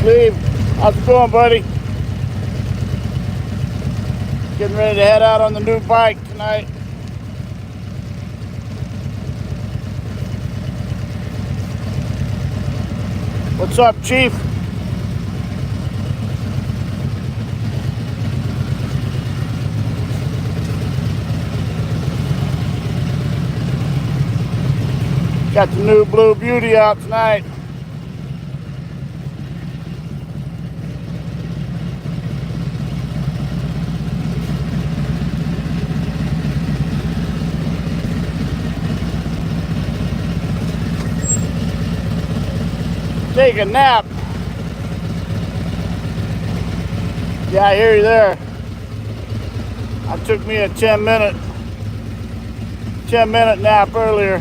Steve, how's it going, buddy? Getting ready to head out on the new bike tonight. What's up, Chief? Got the new Blue Beauty out tonight. Take a nap. Yeah, I hear you there. I took me a 10-minute nap earlier.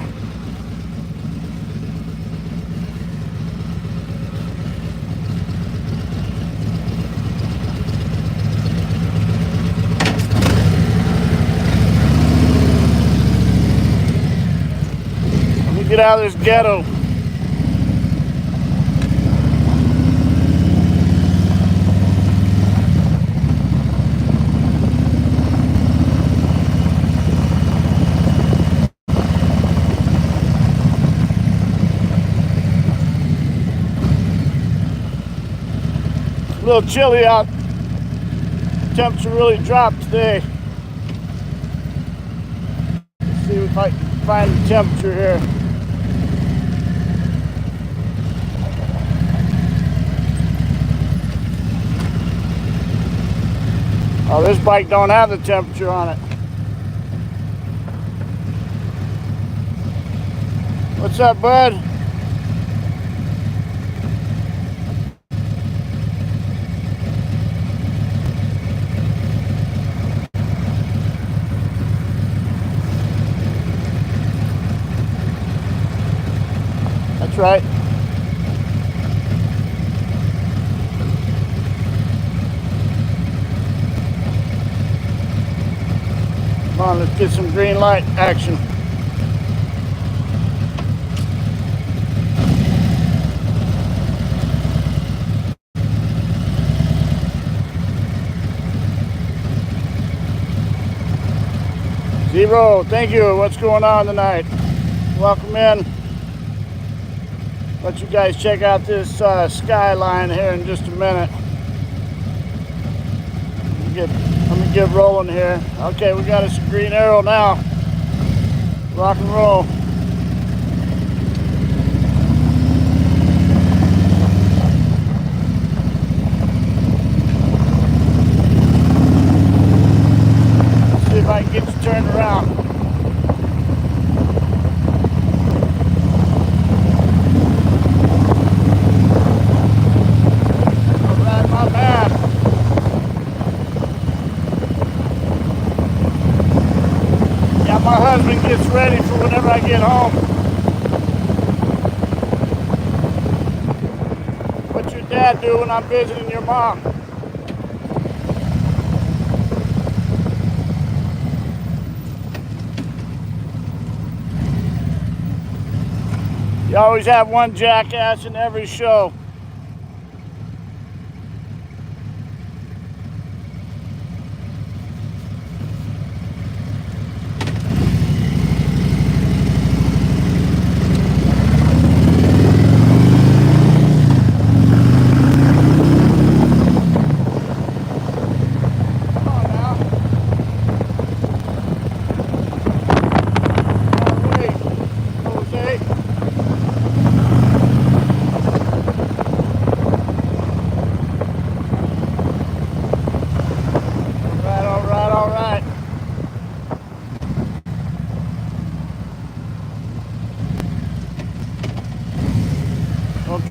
Let me get out of this ghetto. A little chilly out. Temperature really dropped today. Let's see if I can find the temperature here. Oh, this bike don't have the temperature on it. What's up, bud? That's right. Come on, let's get some green light action. Zero, thank you. What's going on tonight? Welcome in. Let you guys check out this skyline here in just a minute. Let me get rolling here. Okay, we got us a green arrow now. Rock and roll. Let's see if I can get you turned around. My husband gets ready for whenever I get home. What's your dad do when I'm visiting your mom? You always have one jackass in every show.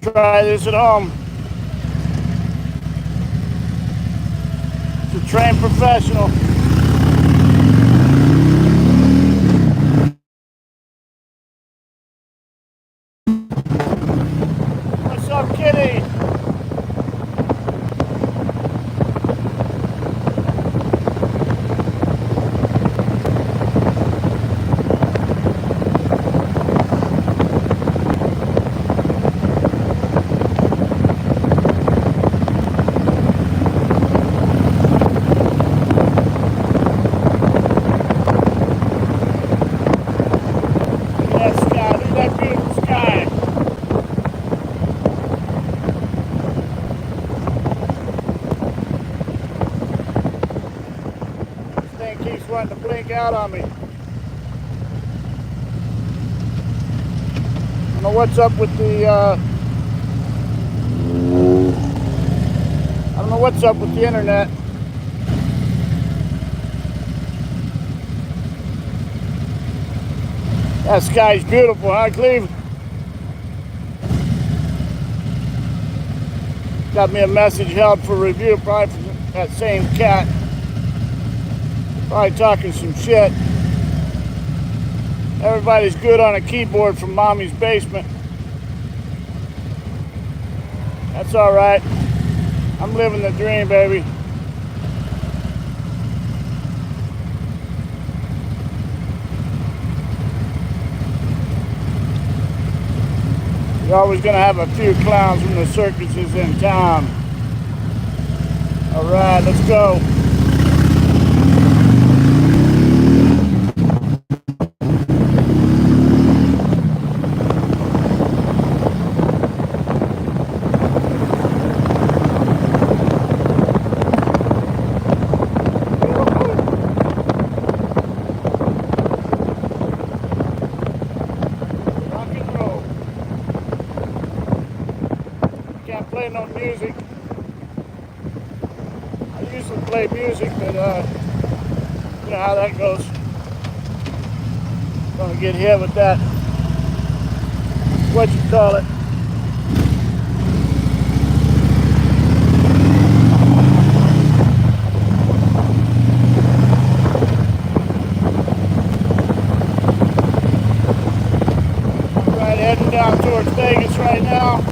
Try this at home. It's a trained professional. What's up, kitty? keeps wanting to blink out on me. I don't know what's up with the I don't know what's up with the internet. That sky's beautiful, huh, Cleve? Got me a message held for review, probably from that same cat. Probably talking some shit. Everybody's good on a keyboard from mommy's basement. That's all right. I'm living the dream, baby. You're always gonna have a few clowns when the circus is in town. All right, let's go. Can't play no music. I usually play music, but you know how that goes. Gonna get hit with that. What you call it? All right, heading down towards Vegas right now.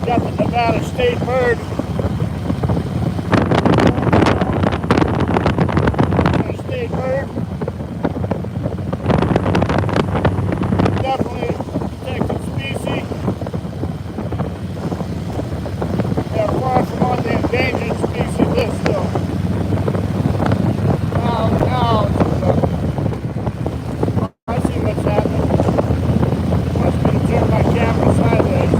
Got the Nevada State Bird. State Bird. Definitely protected species. They're far from on the endangered species list though. Now, I see what's happening. Wants me to turn my camera sideways.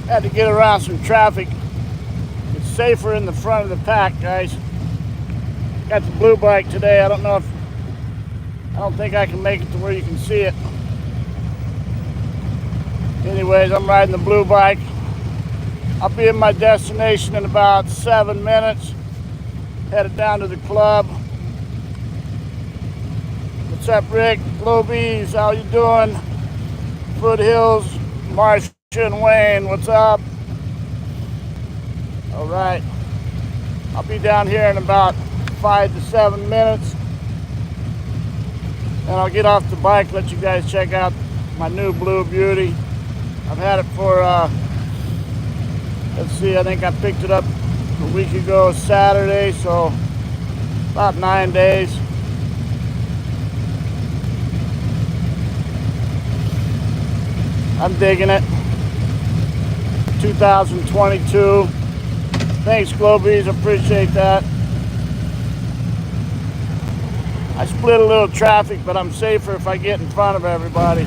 Had to get around some traffic. It's safer in the front of the pack, guys. Got the blue bike today. I don't think I can make it to where you can see it. Anyways, I'm riding the blue bike. I'll be in my destination in about 7 minutes. Headed down to the club. What's up, Rick? Globies, how you doing? Foothills, Marcia and Wayne, what's up? All right. I'll be down here in about 5 to 7 minutes. And I'll get off the bike, let you guys check out my new Blue Beauty. I've had it for, let's see, I think I picked it up a week ago Saturday, so about 9 days. I'm digging it. 2022. Thanks, Globies, appreciate that. I split a little traffic, but I'm safer if I get in front of everybody.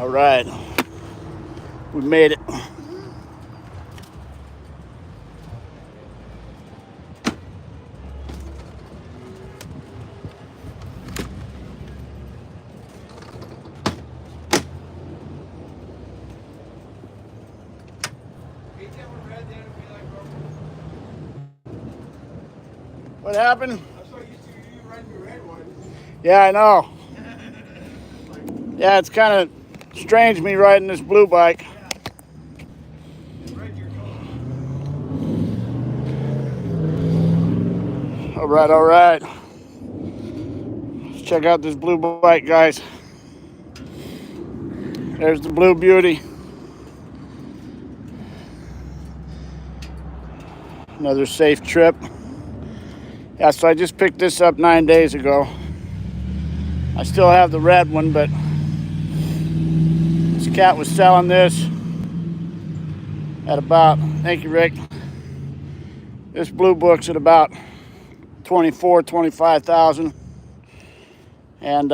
All right, we made it. What happened? I'm so used to you riding your red one. Yeah, I know. Yeah, it's kind of strange me riding this blue bike. Ride your color. All right, all right. Let's check out this blue bike, guys. There's the Blue Beauty. Another safe trip. Yeah, so I just picked this up 9 days ago. I still have the red one, but this cat was selling this at about, thank you, Rick. This blue book's at about 25,000. And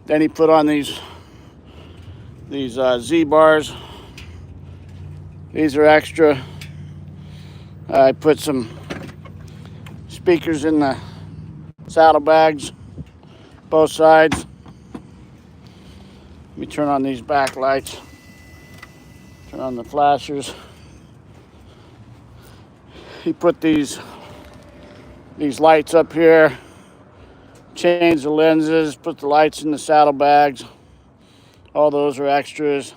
then he put on these Z bars. These are extra. I put some speakers in the saddlebags, both sides. Let me turn on these back lights. Turn on the flashers. He put these lights up here, changed the lenses, put the lights in the saddlebags. All those are extras.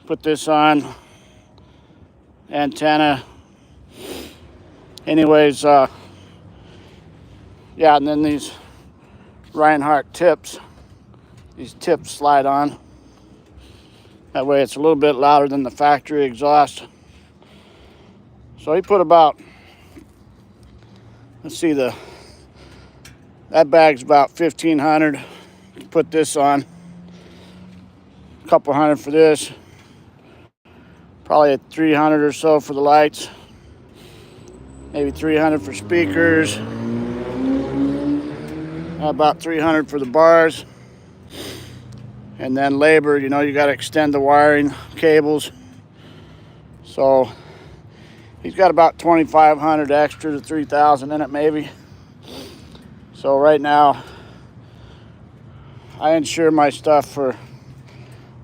Put this on, antenna. Anyways, yeah, and then these Reinhardt tips. These tips slide on. That way it's a little bit louder than the factory exhaust. So he put about, let's see, that bag's about 1,500 to put this on. A couple hundred for this. Probably at 300 or so for the lights. Maybe 300 for speakers. About 300 for the bars. And then labor, you know, you got to extend the wiring cables. So he's got about 2,500 extra to 3,000 in it maybe. So right now, I insure my stuff for,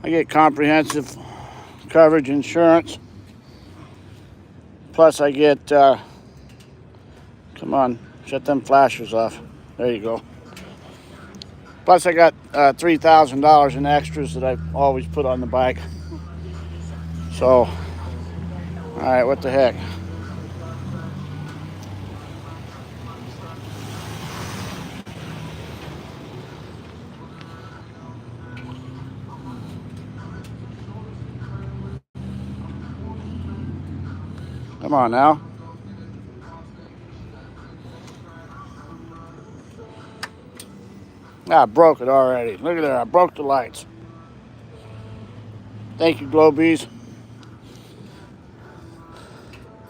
I get comprehensive coverage insurance. Plus I get, come on, shut them flashers off. There you go. Plus I got $3,000 in extras that I always put on the bike. So, all right, what the heck? Come on now. I broke it already. Look at that, I broke the lights. Thank you, Globies.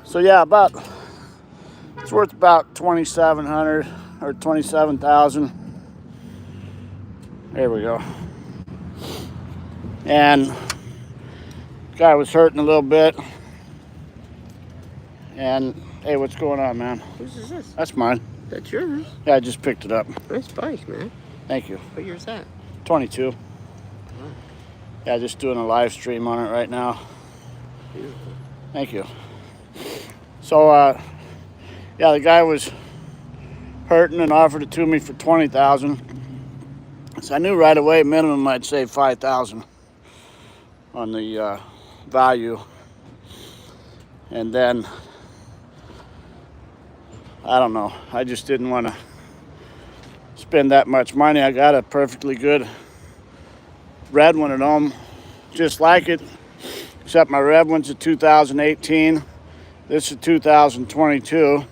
So yeah, it's worth about 2,700 or 27,000. There we go. And guy was hurting a little bit. And hey, what's going on, man? Whose is this? That's mine. That's yours. Yeah, I just picked it up. Nice bike, man. Thank you. What year's that? 22. Oh. Yeah, just doing a live stream on it right now. Beautiful. Thank you. So, yeah, the guy was hurting and offered it to me for 20,000. So I knew right away minimum I'd save 5,000 on the value. And then, I don't know, I just didn't want to spend that much money. I got a perfectly good red one at home, just like it, except my red one's a 2018. This is 2022.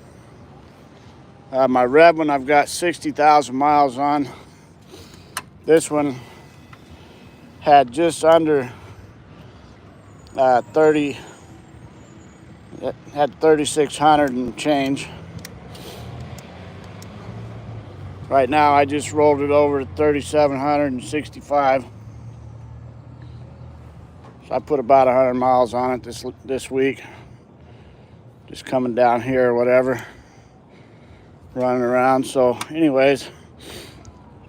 My red one I've got 60,000 miles on. This one had just under 30. It had 3,600 and change. Right now, I just rolled it over to 3,765. So I put about 100 miles on it this week. Just coming down here or whatever, running around. So anyways,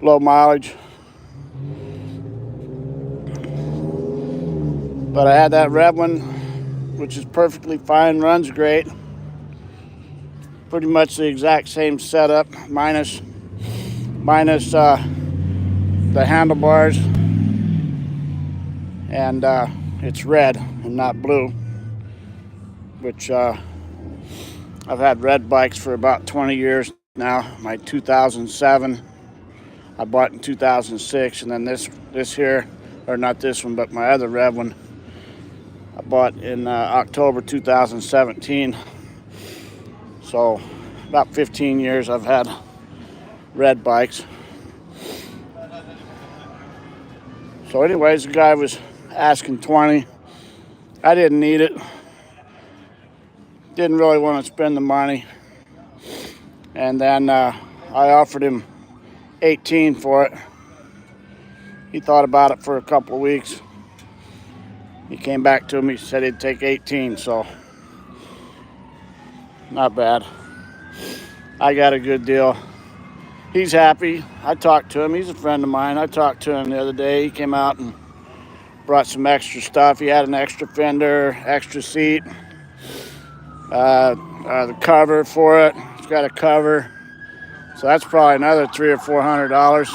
low mileage. But I had that red one, which is perfectly fine, runs great. Pretty much the exact same setup, minus the handlebars, and it's red and not blue, which I've had red bikes for about 20 years now. My 2007 I bought in 2006, and then this here, or not this one, but my other red one, I bought in October 2017. So about 15 years I've had red bikes. So anyways, the guy was asking 20. I didn't need it. Didn't really want to spend the money. And then I offered him 18 for it. He thought about it for a couple of weeks. He came back to me, said he'd take 18, so not bad. I got a good deal. He's happy. I talked to him. He's a friend of mine. I talked to him the other day. He came out and brought some extra stuff. He had an extra fender, extra seat, the cover for it. It's got a cover. So that's probably another $300 or $400.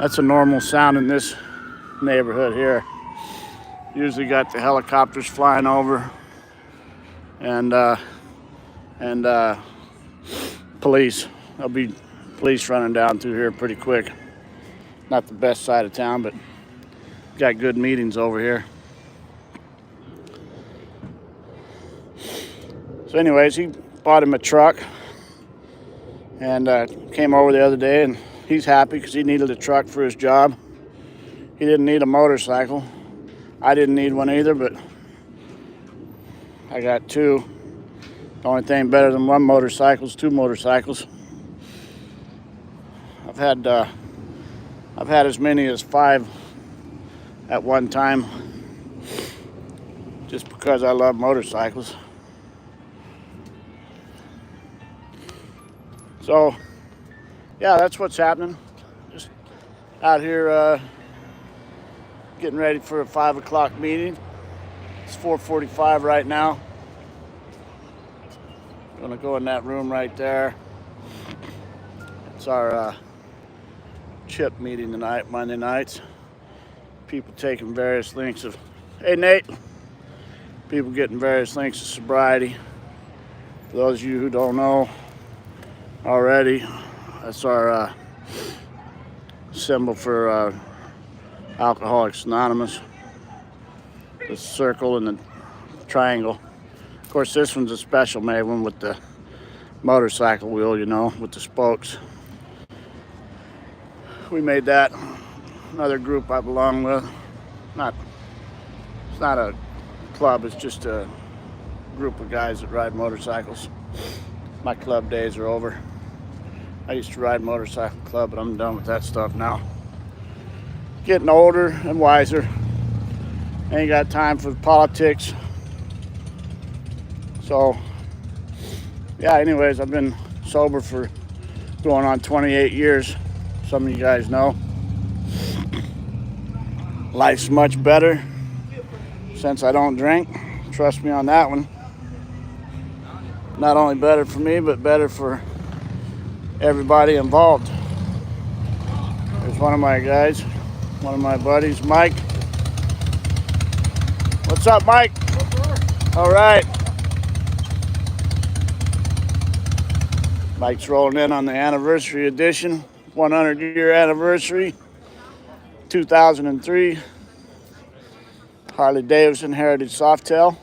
That's a normal sound in this neighborhood here. Usually got the helicopters flying over and police. There'll be police running down through here pretty quick. Not the best side of town, but got good meetings over here. So anyways, he bought him a truck and came over the other day, and he's happy because he needed a truck for his job. He didn't need a motorcycle. I didn't need one either, but I got two. The only thing better than one motorcycle is two motorcycles. I've had as many as 5 at one time, just because I love motorcycles. So, yeah, that's what's happening. Just out here getting ready for a 5 o'clock meeting. It's 4:45 right now. Gonna go in that room right there. It's our CHIP meeting tonight, Monday nights. People taking various lengths of, hey Nate, people getting various lengths of sobriety. For those of you who don't know already, that's our symbol for Alcoholics Anonymous. The circle and the triangle. Of course, this one's a special made one with the motorcycle wheel, you know, with the spokes. We made that. Another group I belong with. It's not a club, it's just a group of guys that ride motorcycles. My club days are over. I used to ride motorcycle club, but I'm done with that stuff now. Getting older and wiser. Ain't got time for politics. So, yeah, anyways, I've been sober for going on 28 years. Some of you guys know. Life's much better since I don't drink. Trust me on that one. Not only better for me, but better for everybody involved. There's one of my guys, one of my buddies, Mike. What's up, Mike? All right. Mike's rolling in on the anniversary edition, 100-year anniversary, 2003. Harley Davidson Heritage Softail.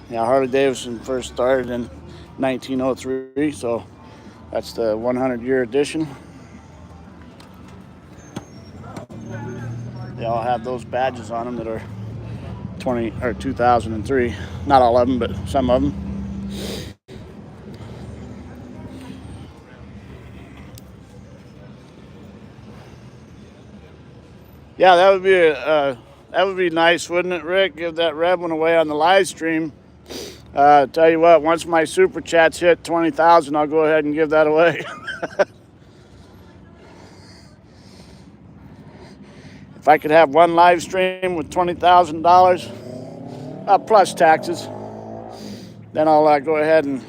Yeah, Harley Davidson first started in 1903, so that's the 100-year edition. They all have those badges on them that are 2003. Not all of them, but some of them. Yeah, that would be nice, wouldn't it, Rick? Give that red one away on the live stream. Tell you what, once my super chats hit 20,000, I'll go ahead and give that away. If I could have one live stream with $20,000 plus taxes, then I'll go ahead and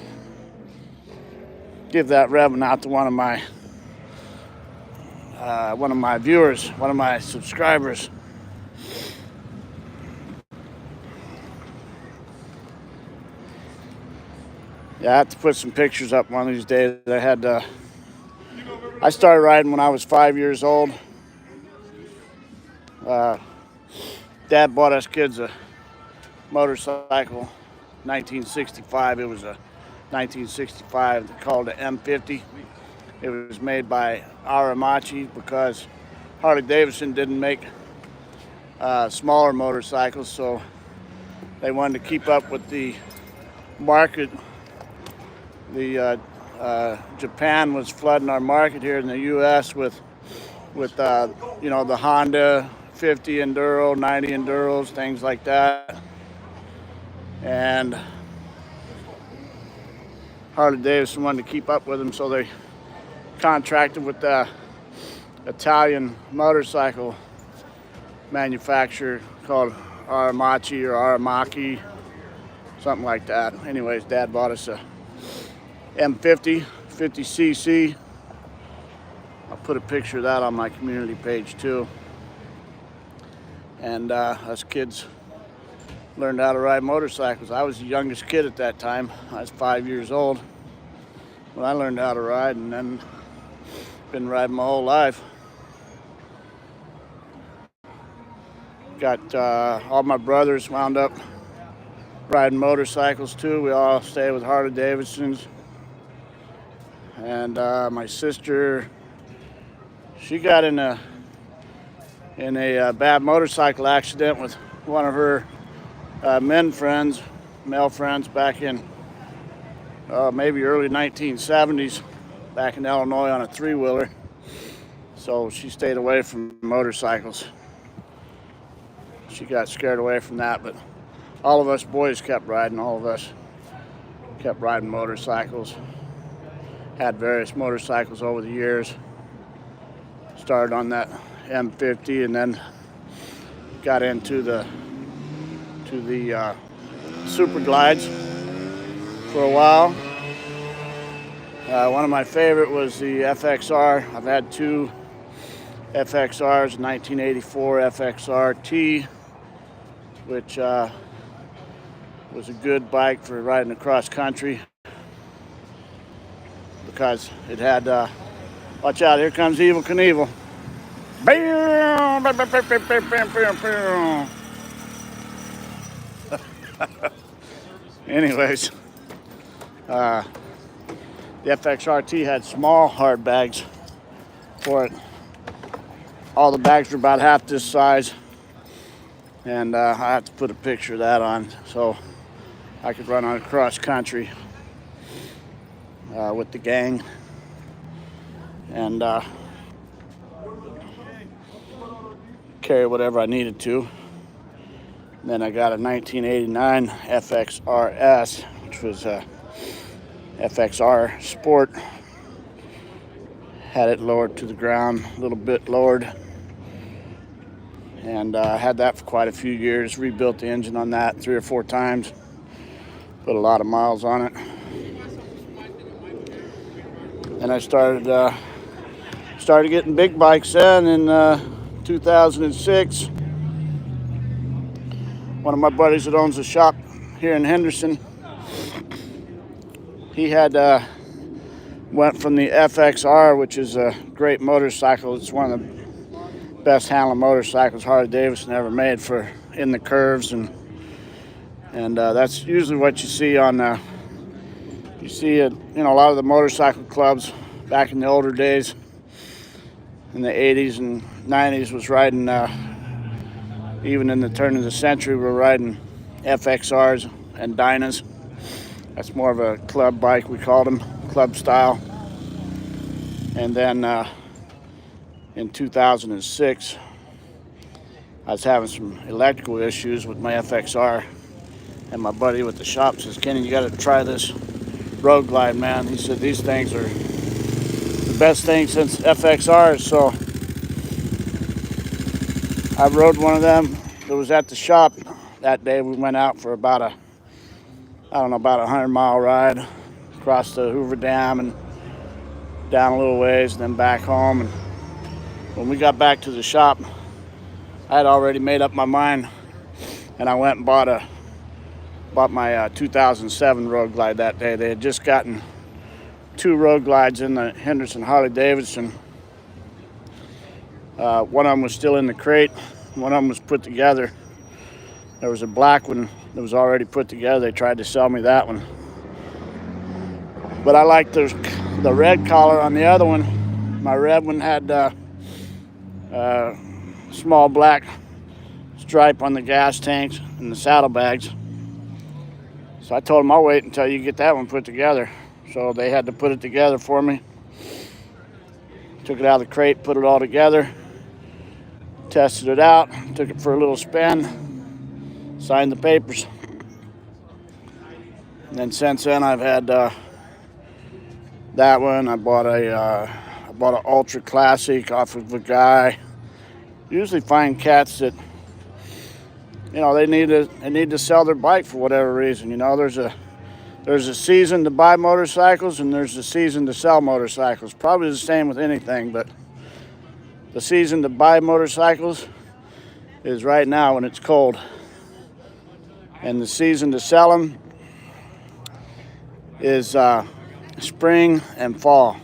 give that red one out to one of my viewers, one of my subscribers. Yeah, I have to put some pictures up one of these days. I started riding when I was 5 years old. Dad bought us kids a motorcycle, 1965. It was a 1965 called the M50. It was made by Aramachi because Harley-Davidson didn't make smaller motorcycles, so they wanted to keep up with the market. Japan was flooding our market here in the U.S. with the Honda 50 Enduro, 90 Enduros, things like that, and Harley-Davidson wanted to keep up with them, so they contracted with the Italian motorcycle manufacturer called Aramachi or Aramaki, something like that. Anyways, Dad bought us a M50, 50cc. I'll put a picture of that on my community page too. And us kids learned how to ride motorcycles. I was the youngest kid at that time. I was 5 years old when I learned how to ride, and then been riding my whole life. Got all my brothers wound up riding motorcycles too. We all stayed with Harley Davidsons. And my sister, she got in a bad motorcycle accident with one of her male friends back in maybe early 1970s, back in Illinois on a three-wheeler. So she stayed away from motorcycles. She got scared away from that, but all of us boys kept riding. All of us kept riding motorcycles. Had various motorcycles over the years. Started on that M50 and then got into the Super Glides for a while. One of my favorite was the FXR. I've had two FXRs, 1984 FXR-T, which was a good bike for riding across country because it had, watch out, here comes Evel Knievel. Anyways, the FXR-T had small hard bags for it. All the bags were about half this size, and I have to put a picture of that on so I could run on across country with the gang, and carry whatever I needed to. And then I got a 1989 FXRS, which was a FXR Sport. Had it lowered to the ground, a little bit lowered. And had that for quite a few years. Rebuilt the engine on that 3 or 4 times. Put a lot of miles on it. And I started getting big bikes then in 2006. One of my buddies that owns a shop here in Henderson, he had went from the FXR, which is a great motorcycle. It's one of the best handling motorcycles Harley Davidson ever made for in the curves, and that's usually what you see on you see it, a lot of the motorcycle clubs back in the older days in the 80s and 90s was riding Even in the turn of the century, we're riding FXRs and Dynas. That's more of a club bike, we called them, club style. And then in 2006, I was having some electrical issues with my FXR, and my buddy with the shop says, Kenny, you got to try this Road Glide, man. He said these things are the best thing since FXRs. So I rode one of them. It was at the shop that day. We went out for about a 100-mile ride across the Hoover Dam and down a little ways, and then back home. And when we got back to the shop, I had already made up my mind, and I went and bought my 2007 Road Glide that day. They had just gotten 2 Road Glides in the Henderson Harley-Davidson. One of them was still in the crate. One of them was put together. There was a black one that was already put together. They tried to sell me that one, but I liked the red collar on the other one. My red one had small black stripe on the gas tanks and the saddlebags. So I told them I'll wait until you get that one put together. So they had to put it together for me. Took it out of the crate, put it all together, tested it out, took it for a little spin, signed the papers. And then since then I've had that one. I bought an Ultra Classic off of a guy. Usually find cats that, they need to sell their bike for whatever reason. There's a season to buy motorcycles and there's a season to sell motorcycles. Probably the same with anything, but the season to buy motorcycles is right now when it's cold. And the season to sell them is spring and fall.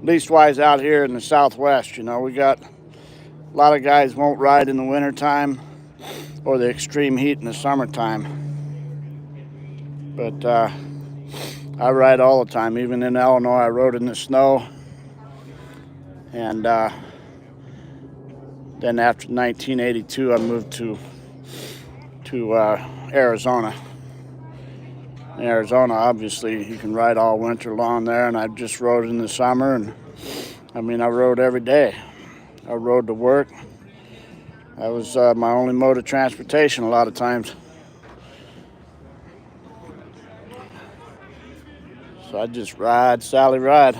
Leastwise out here in the Southwest, we got a lot of guys won't ride in the wintertime or the extreme heat in the summertime. But I ride all the time. Even in Illinois, I rode in the snow. And then after 1982, I moved to Arizona. In Arizona, obviously, you can ride all winter long there, and I just rode in the summer, and I rode every day. I rode to work. That was my only mode of transportation a lot of times. So I just ride, Sally, ride.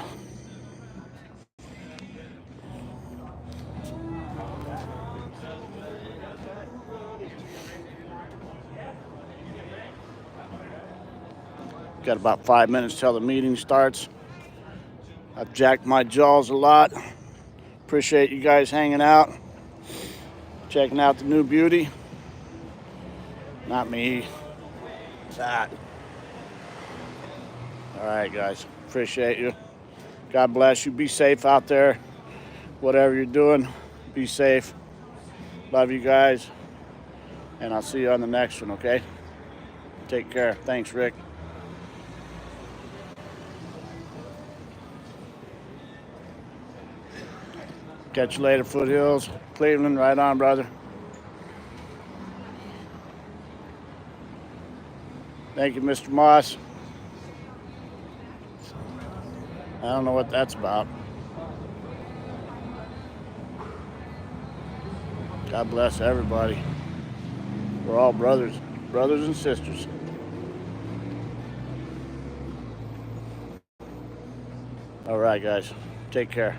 Got about 5 minutes till the meeting starts. I've jacked my jaws a lot. Appreciate you guys hanging out, checking out the new beauty. Not me, that. All right, guys, appreciate you. God bless you. Be safe out there. Whatever you're doing, be safe. Love you guys, and I'll see you on the next one, okay? Take care. Thanks, Rick. Catch you later, Foothills. Cleveland, right on, brother. Thank you, Mr. Moss. I don't know what that's about. God bless everybody. We're all brothers and sisters. All right, guys. Take care.